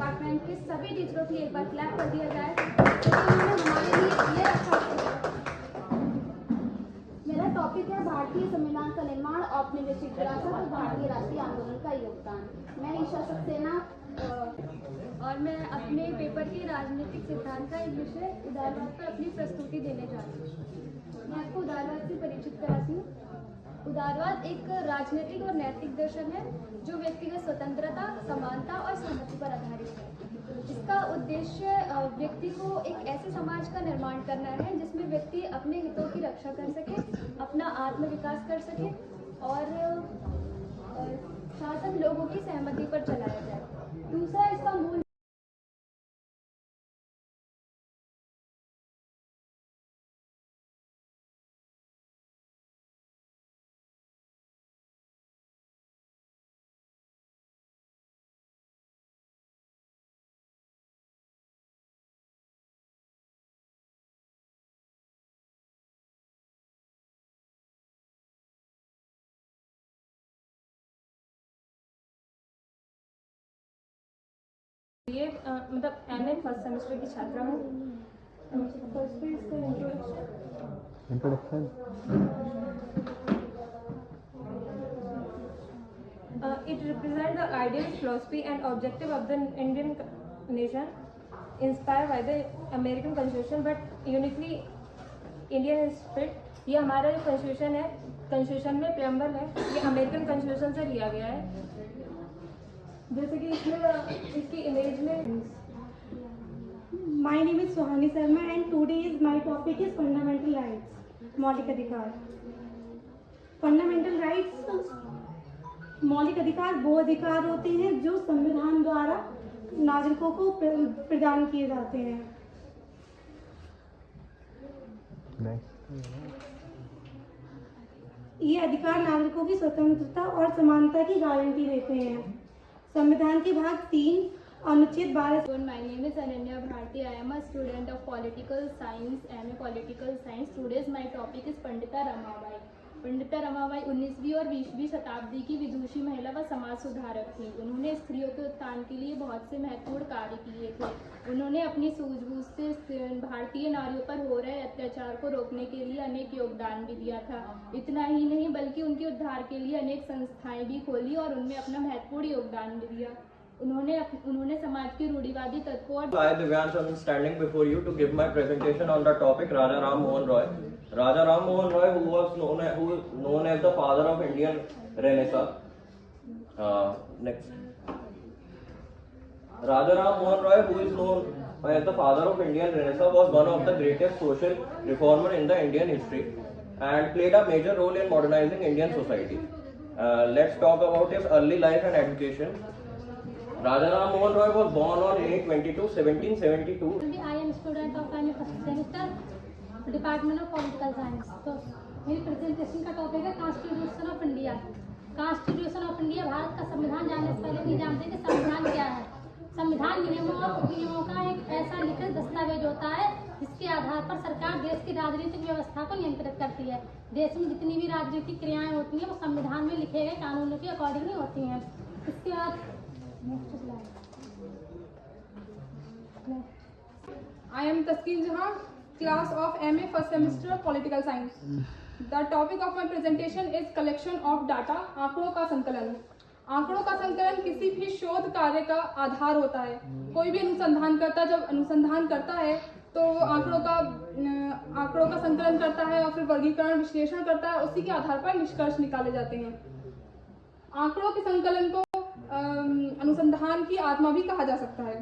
Department के सभी टीचरों की एक बार क्लैप कर दिया जाए, क्योंकि उन्होंने हमारे लिए ये रखा है। मेरा टॉपिक है भारतीय संविधान का निर्माण, औपनिवेशिक विरासत और भारतीय राष्ट्रीय आंदोलन का योगदान। मैं ईशा सक्सेना और मैं अपने पेपर के राजनीतिक सिद्धांत का एक विषय उदारवाद पर अपनी प्रस्तुति देने जा रही हूँ। मैं आपको उदारवाद से परिचित कराती हूँ। उदारवाद एक राजनीतिक और नैतिक दर्शन है जो व्यक्तिगत स्वतंत्रता, समानता और सहमति पर आधारित है। इसका उद्देश्य व्यक्ति को एक ऐसे समाज का निर्माण करना है जिसमें व्यक्ति अपने हितों की रक्षा कर सके, अपना आत्म विकास कर सके और शासन लोगों की सहमति पर चलाया जाए। दूसरा इसका मूल ये मतलब एमए फर्स्ट सेमेस्टर की छात्रा हूँ। फर्स्ट पे इसका introduction it represents the ideal philosophy and objective of the Indian nation inspired by the American Constitution but uniquely Indian spirit। ये हमारा जो कॉन्स्टिट्यूशन है, कॉन्स्टिट्यूशन में प्रेम्बल है, ये अमेरिकन कॉन्स्टिट्यूशन से लिया गया है। जैसे कि इसमें इसकी इमेज में My name is Suhani Sharma and today's my topic is fundamental rights, मौलिक अधिकार। फंडामेंटल राइट्स मौलिक अधिकार वो अधिकार होते हैं जो संविधान द्वारा नागरिकों को प्रदान किए जाते हैं। ये अधिकार नागरिकों की स्वतंत्रता और समानता की गारंटी देते हैं। संविधान के भाग 3 अनुच्छेद 12। My name is Ananya Bharti. I am a student of political science, MA political science. Today's my topic is Pandita Ramabai. Pandita Ramabai 19वीं और 20वीं शताब्दी की विदुषी महिला व समाज सुधारक थी। उन्होंने स्त्रियों के उत्थान के लिए बहुत से महत्वपूर्ण कार्य किए थे। उन्होंने अपनी सूझबूझ से भारतीय नारियों पर हो रहे अत्याचार को रोकने के लिए अनेक योगदान भी दिया था। इतना ही नहीं बल्कि उनके उद्धार के लिए अनेक संस्थाएं भी खोली और उनमें अपना महत्वपूर्ण योगदान भी दिया। उन्होंने समाज की रूढ़िवादी तत्वों और I Divyansh am standing before you to give my presentation on the topic Raja Ram Mohan Roy. Raja Ram Mohan Roy, who was known as the father of Indian Renaissance. Next. Raja Ram Mohan Roy, who is known as the father of Indian Renaissance, was one of the greatest social reformers in the Indian history and played a major role in modernizing Indian society. Let's talk about his early life and education. Raja Ram Mohan Roy was born on May 22, 1772. I am student of MA first semester, Department of Political Science। तो मेरी presentation का topic है constitution of India. Constitution of India Bharat का संविधान जानने से पहले नहीं जानते कि संविधान क्या है। संविधान नियमों का एक ऐसा लिखित दस्तावेज होता है जिसके आधार पर सरकार देश की राजनीतिक व्यवस्था को नियंत्रित करती है। देश में जितनी भी राजनीतिक क्रियाएं होती हैं वो संविधान में लिखे गए कानूनों के अकॉर्डिंग ही होती हैं। इसके बाद I am Taskin Jahan, class of MA first semester political science. The topic of my presentation is collection of data, आंकड़ों का संकलन। आंकड़ों का संकलन किसी भी शोध कार्य का आधार होता है। कोई भी अनुसंधानकर्ता जब अनुसंधान करता है तो आंकड़ों का संकलन करता है और फिर वर्गीकरण विश्लेषण करता है, उसी के आधार पर निष्कर्ष निकाले जाते हैं। आंकड़ों के संकलन को अनुसंधान की आत्मा भी कहा जा सकता है।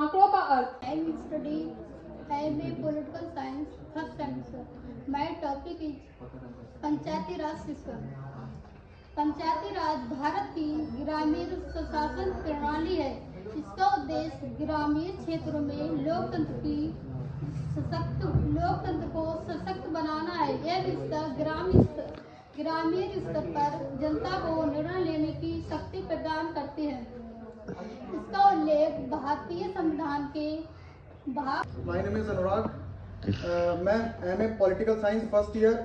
आंकड़ों का अर्थ I study MA Political Science first semester. My topic is Panchayati Raj system. Panchayati Raj Bharat की ग्रामीण स्वशासन प्रणाली है। इसका उद्देश्य ग्रामीण क्षेत्रों में लोकतंत्र को सशक्त बनाना है। यह व्यवस्था ग्रामीण स्तर पर जनता को निर्णय लेने की शक्ति प्रदान करती है। इसका उल्लेख भारतीय संविधान के भाग। माय नेम इज अनुराग। मैं MA political science first year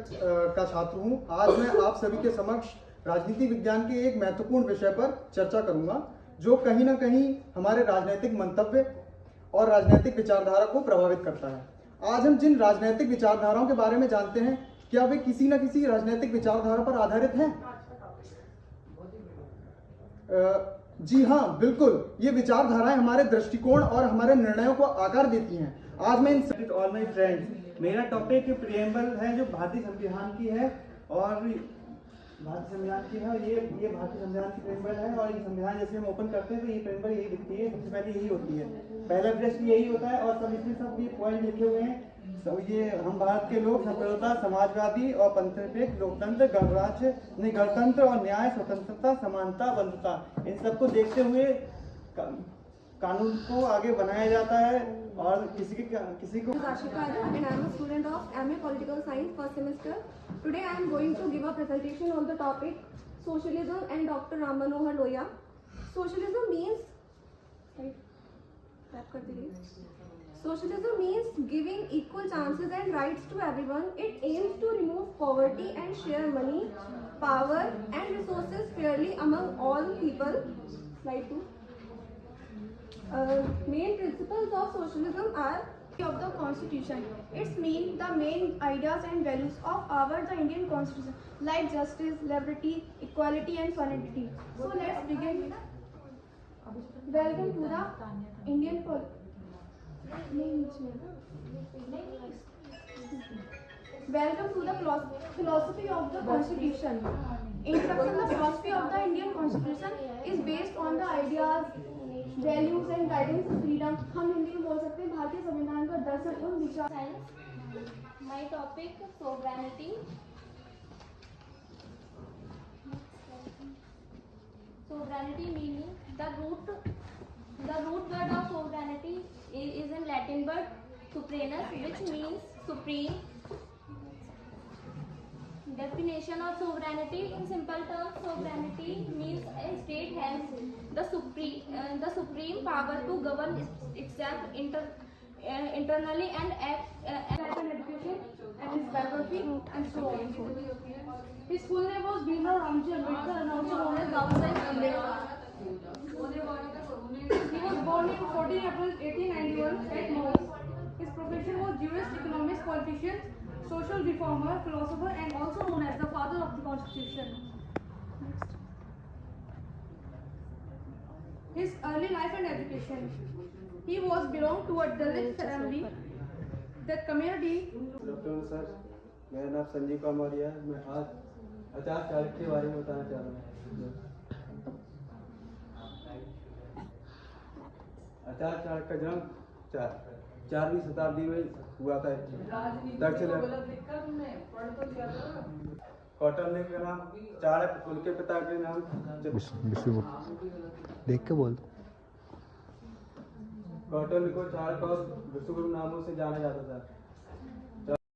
का छात्र हूं। आज मैं आप सभी के समक्ष राजनीति विज्ञान के एक महत्वपूर्ण विषय पर चर्चा करूंगा जो कहीं ना कहीं हमारे राजनीतिक मंतव्य और राजनीतिक विचारधारा को प्रभावित करता है। आज हम जिन राजनीतिक विचारधाराओं के बारे में जानते हैं, क्या वे किसी न किसी राजनीतिक विचारधारा पर आधारित हैं? जी हाँ, बिल्कुल। ये विचारधाराएं हमारे दृष्टिकोण और हमारे निर्णयों को आकार देती हैं। आज मैं इन ऑल माय फ्रेंड्स, मेरा टॉपिक प्रियम्बल है जो भारतीय संविधान की है और भारतीय संविधान की है। ये भारतीय संविधान की प्रियम्बल है और ये संविधान जैसे हम ओपन करते हैं तो ये प्रियम्बल यही दिखती है, सबसे पहले यही होती है। पहला प्रश्न यही होता है और सब इसमें सब ये पॉइंट लिखे हुए हैं। तो ये हम भारत के लोग संप्रभुता, समाजवादी और पंथनिरपेक्ष, लोकतंत्र, गणराज्य, गणतंत्र और न्याय, स्वतंत्रता, समानता, बंधुता, इन सबको देखते हुए कानून को आगे बनाया जाता है और किसी को Ashika and I am a student of MA Political Science first semester. Today I am going to give a presentation on the topic Socialism and Dr. Ram Manohar Lohia. Socialism means giving equal chances and rights to everyone. It aims to remove poverty and share money, power and resources fairly among all people. Slide 2. Main principles of socialism are of the constitution. Its mean the main ideas and values of the Indian constitution, like justice, liberty, equality and fraternity. So let's begin. Welcome to the Indian Welcome to the philosophy of the constitution. Introduction. The philosophy of the Indian constitution is based on the ideas, values and guidance freedom. हम हिंदी में बोल सकते हैं भारतीय संविधान का दर्शन उन विचार। My topic sovereignty. Sovereignty meaning the root word of sovereignty is in Latin word supranus, which means supreme. Definition of sovereignty in simple terms: sovereignty means a state has the supreme power to govern itself internally and act education and his biography and so on. His full name was Bhimrao Ramji Ambedkar and also known as Baba Saheb Ambedkar. He was born on 14 April 1891 at Mumbai. His profession was jurist, economist, politician, social reformer, philosopher and also known as the father of the constitution. Next. His early life and education. He was belonged to a Dalit family. The community. Doctor sir, मेरा नाम संजीव कुमार है। मैं आज आचार्य चाणक्य के बारे में बताना चाह रहा हूँ। आचार्य चाणक्य का जन्म 4वीं शताब्दी में हुआ था। कौटिल्य का नाम चाणक्य, उनके पिता के नाम देख के बोल। कौटिल्य को चाणक्य और विश्वगुरु नामों से जाना जाता था।